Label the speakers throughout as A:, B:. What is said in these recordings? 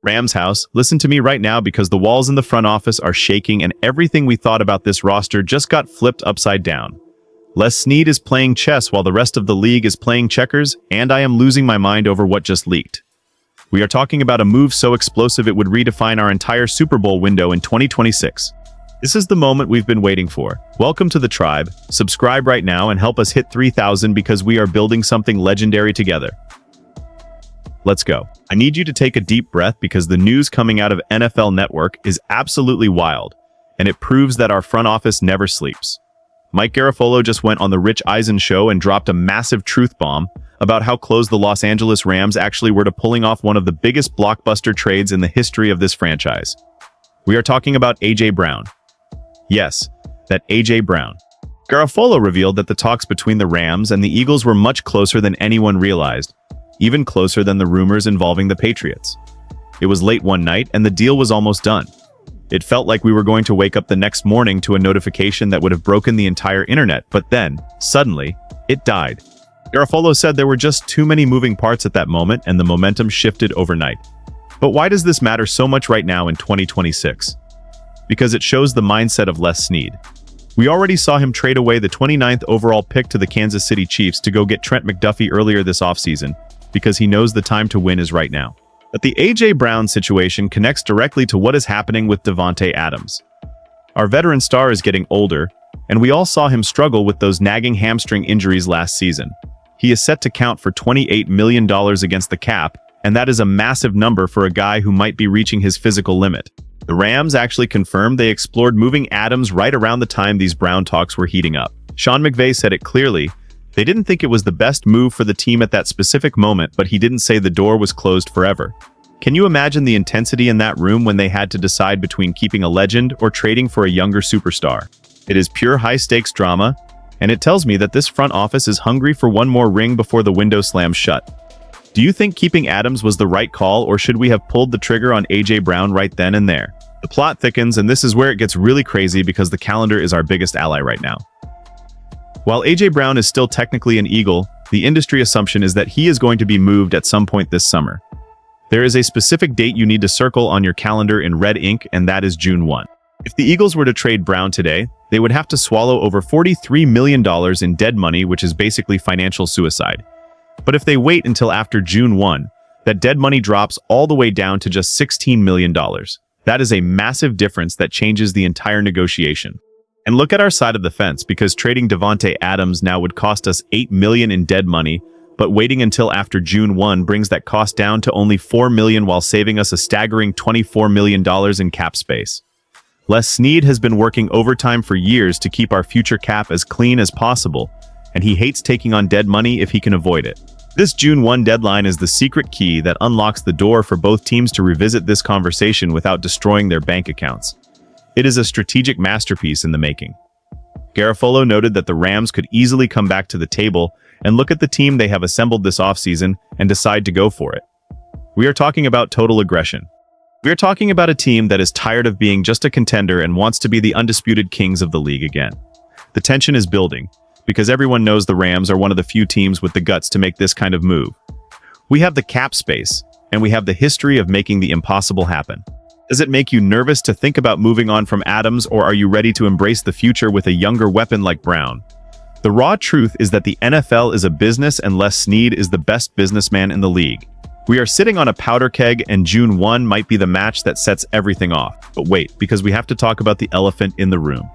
A: Rams house, listen to me right now because the walls in the front office are shaking and everything we thought about this roster just got flipped upside down. Les Snead is playing chess while the rest of the league is playing checkers, and I am losing my mind over what just leaked. We are talking about a move so explosive it would redefine our entire Super Bowl window in 2026. This is the moment we've been waiting for. Welcome to the tribe. Subscribe right now and help us hit 3,000 because we are building something legendary together. Let's go. I need you to take a deep breath because the news coming out of NFL Network is absolutely wild, and it proves that our front office never sleeps. Mike Garafolo just went on the Rich Eisen show and dropped a massive truth bomb about how close the Los Angeles Rams actually were to pulling off one of the biggest blockbuster trades in the history of this franchise. We are talking about A.J. Brown. Yes, that A.J. Brown. Garafolo revealed that the talks between the Rams and the Eagles were much closer than anyone realized, even closer than the rumors involving the Patriots. It was late one night and the deal was almost done. It felt like we were going to wake up the next morning to a notification that would have broken the entire internet, but then, suddenly, it died. Garafolo said there were just too many moving parts at that moment and the momentum shifted overnight. But why does this matter so much right now in 2026? Because it shows the mindset of Les Snead. We already saw him trade away the 29th overall pick to the Kansas City Chiefs to go get Trent McDuffie earlier this offseason, because he knows the time to win is right now. But the A.J. Brown situation connects directly to what is happening with Davante Adams. Our veteran star is getting older, and we all saw him struggle with those nagging hamstring injuries last season. He is set to count for $28 million against the cap, and that is a massive number for a guy who might be reaching his physical limit. The Rams actually confirmed they explored moving Adams right around the time these Brown talks were heating up. Sean McVay said it clearly. They didn't think it was the best move for the team at that specific moment, but he didn't say the door was closed forever. Can you imagine the intensity in that room when they had to decide between keeping a legend or trading for a younger superstar? It is pure high-stakes drama, and it tells me that this front office is hungry for one more ring before the window slams shut. Do you think keeping Adams was the right call, or should we have pulled the trigger on A.J. Brown right then and there? The plot thickens, and this is where it gets really crazy because the calendar is our biggest ally right now. While A.J. Brown is still technically an Eagle, the industry assumption is that he is going to be moved at some point this summer. There is a specific date you need to circle on your calendar in red ink, and that is June 1. If the Eagles were to trade Brown today, they would have to swallow over $43 million in dead money, which is basically financial suicide. But if they wait until after June 1, that dead money drops all the way down to just $16 million. That is a massive difference that changes the entire negotiation. And look at our side of the fence, because trading Davante Adams now would cost us $8 million in dead money, but waiting until after June 1 brings that cost down to only $4 million while saving us a staggering $24 million in cap space. Les Snead has been working overtime for years to keep our future cap as clean as possible, and he hates taking on dead money if he can avoid it. This June 1 deadline is the secret key that unlocks the door for both teams to revisit this conversation without destroying their bank accounts. It is a strategic masterpiece in the making. Garafolo noted that the Rams could easily come back to the table and look at the team they have assembled this offseason and decide to go for it. We are talking about total aggression. We are talking about a team that is tired of being just a contender and wants to be the undisputed kings of the league again. The tension is building, because everyone knows the Rams are one of the few teams with the guts to make this kind of move. We have the cap space, and we have the history of making the impossible happen. Does it make you nervous to think about moving on from Adams, or are you ready to embrace the future with a younger weapon like Brown? The raw truth is that the NFL is a business and Les Snead is the best businessman in the league. We are sitting on a powder keg and June 1 might be the match that sets everything off. But wait, because we have to talk about the elephant in the room.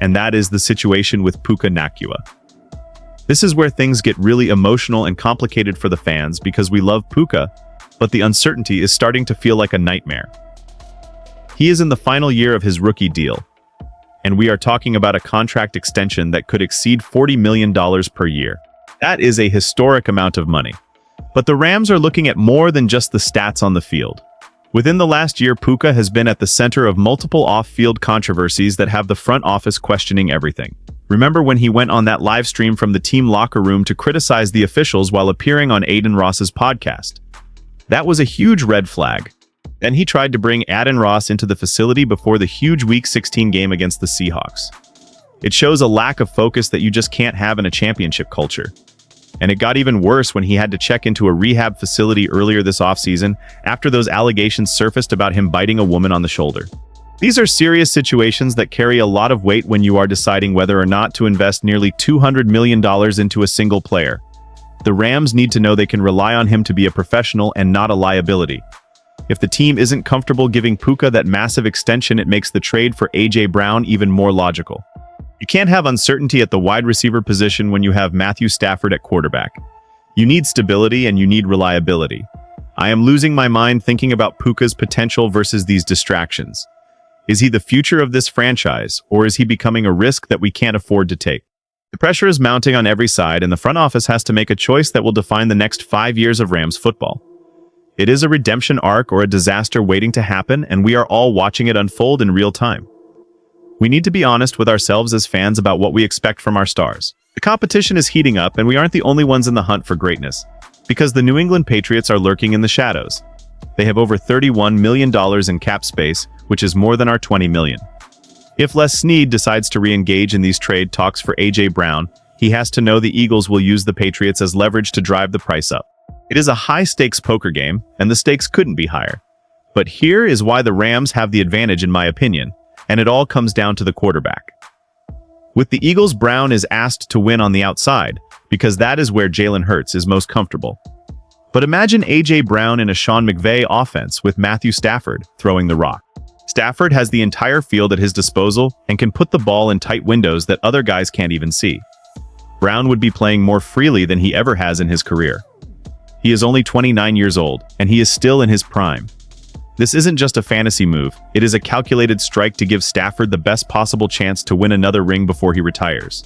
A: And that is the situation with Puka Nacua. This is where things get really emotional and complicated for the fans because we love Puka, but the uncertainty is starting to feel like a nightmare. He is in the final year of his rookie deal, and we are talking about a contract extension that could exceed $40 million per year. That is a historic amount of money. But the Rams are looking at more than just the stats on the field. Within the last year, Puka has been at the center of multiple off-field controversies that have the front office questioning everything. Remember when he went on that live stream from the team locker room to criticize the officials while appearing on Aiden Ross's podcast? That was a huge red flag. Then he tried to bring Aiden Ross into the facility before the huge Week 16 game against the Seahawks. It shows a lack of focus that you just can't have in a championship culture. And it got even worse when he had to check into a rehab facility earlier this offseason after those allegations surfaced about him biting a woman on the shoulder. These are serious situations that carry a lot of weight when you are deciding whether or not to invest nearly $200 million into a single player. The Rams need to know they can rely on him to be a professional and not a liability. If the team isn't comfortable giving Puka that massive extension, it makes the trade for A.J. Brown even more logical. You can't have uncertainty at the wide receiver position when you have Matthew Stafford at quarterback. You need stability and you need reliability. I am losing my mind thinking about Puka's potential versus these distractions. Is he the future of this franchise, or is he becoming a risk that we can't afford to take? The pressure is mounting on every side, and the front office has to make a choice that will define the next 5 years of Rams football. It is a redemption arc or a disaster waiting to happen, and we are all watching it unfold in real time. We need to be honest with ourselves as fans about what we expect from our stars. The competition is heating up, and we aren't the only ones in the hunt for greatness, because the New England Patriots are lurking in the shadows. They have over $31 million in cap space, which is more than our $20 million. If Les Snead decides to re-engage in these trade talks for A.J. Brown, he has to know the Eagles will use the Patriots as leverage to drive the price up. It is a high-stakes poker game, and the stakes couldn't be higher. But here is why the Rams have the advantage in my opinion, and it all comes down to the quarterback. With the Eagles, Brown is asked to win on the outside, because that is where Jalen Hurts is most comfortable. But imagine A.J. Brown in a Sean McVay offense with Matthew Stafford throwing the rock. Stafford has the entire field at his disposal and can put the ball in tight windows that other guys can't even see. Brown would be playing more freely than he ever has in his career. He is only 29 years old, and he is still in his prime. This isn't just a fantasy move, it is a calculated strike to give Stafford the best possible chance to win another ring before he retires.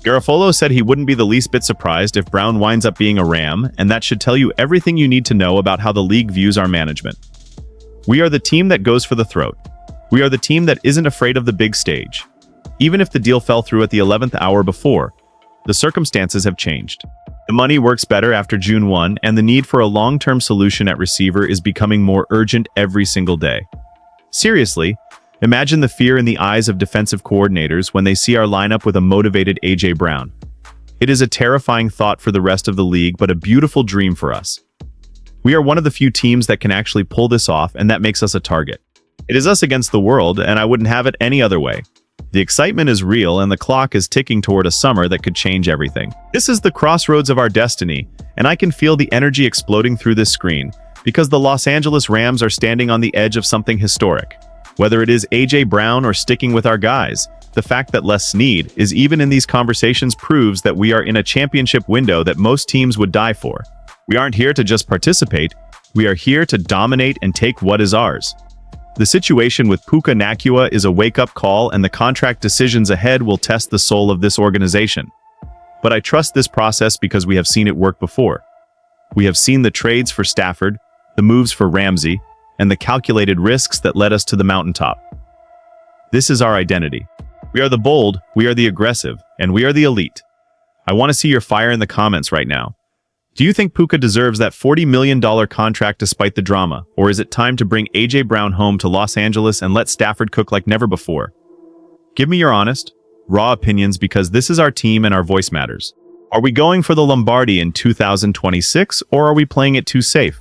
A: Garofalo said he wouldn't be the least bit surprised if Brown winds up being a Ram, and that should tell you everything you need to know about how the league views our management. We are the team that goes for the throat. We are the team that isn't afraid of the big stage. Even if the deal fell through at the 11th hour before, the circumstances have changed. The money works better after June 1, and the need for a long-term solution at receiver is becoming more urgent every single day. Seriously, imagine the fear in the eyes of defensive coordinators when they see our lineup with a motivated A.J. Brown. It is a terrifying thought for the rest of the league, but a beautiful dream for us. We are one of the few teams that can actually pull this off, and that makes us a target. It is us against the world, and I wouldn't have it any other way. The excitement is real, and the clock is ticking toward a summer that could change everything. This is the crossroads of our destiny, and I can feel the energy exploding through this screen, because the Los Angeles Rams are standing on the edge of something historic. Whether it is A.J. Brown or sticking with our guys, the fact that Les Snead is even in these conversations proves that we are in a championship window that most teams would die for. We aren't here to just participate, we are here to dominate and take what is ours. The situation with Puka Nacua is a wake-up call, and the contract decisions ahead will test the soul of this organization. But I trust this process because we have seen it work before. We have seen the trades for Stafford, the moves for Ramsey, and the calculated risks that led us to the mountaintop. This is our identity. We are the bold, we are the aggressive, and we are the elite. I want to see your fire in the comments right now. Do you think Puka deserves that $40 million contract despite the drama, or is it time to bring A.J. Brown home to Los Angeles and let Stafford cook like never before? Give me your honest, raw opinions, because this is our team and our voice matters. Are we going for the Lombardi in 2026, or are we playing it too safe?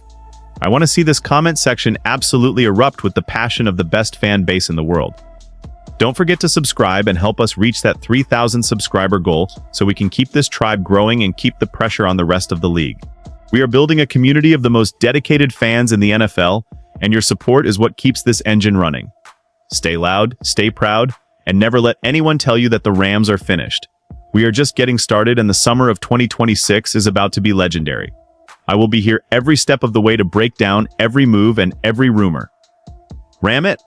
A: I want to see this comment section absolutely erupt with the passion of the best fan base in the world. Don't forget to subscribe and help us reach that 3,000 subscriber goal so we can keep this tribe growing and keep the pressure on the rest of the league. We are building a community of the most dedicated fans in the NFL, and your support is what keeps this engine running. Stay loud, stay proud, and never let anyone tell you that the Rams are finished. We are just getting started, and the summer of 2026 is about to be legendary. I will be here every step of the way to break down every move and every rumor. Ram it!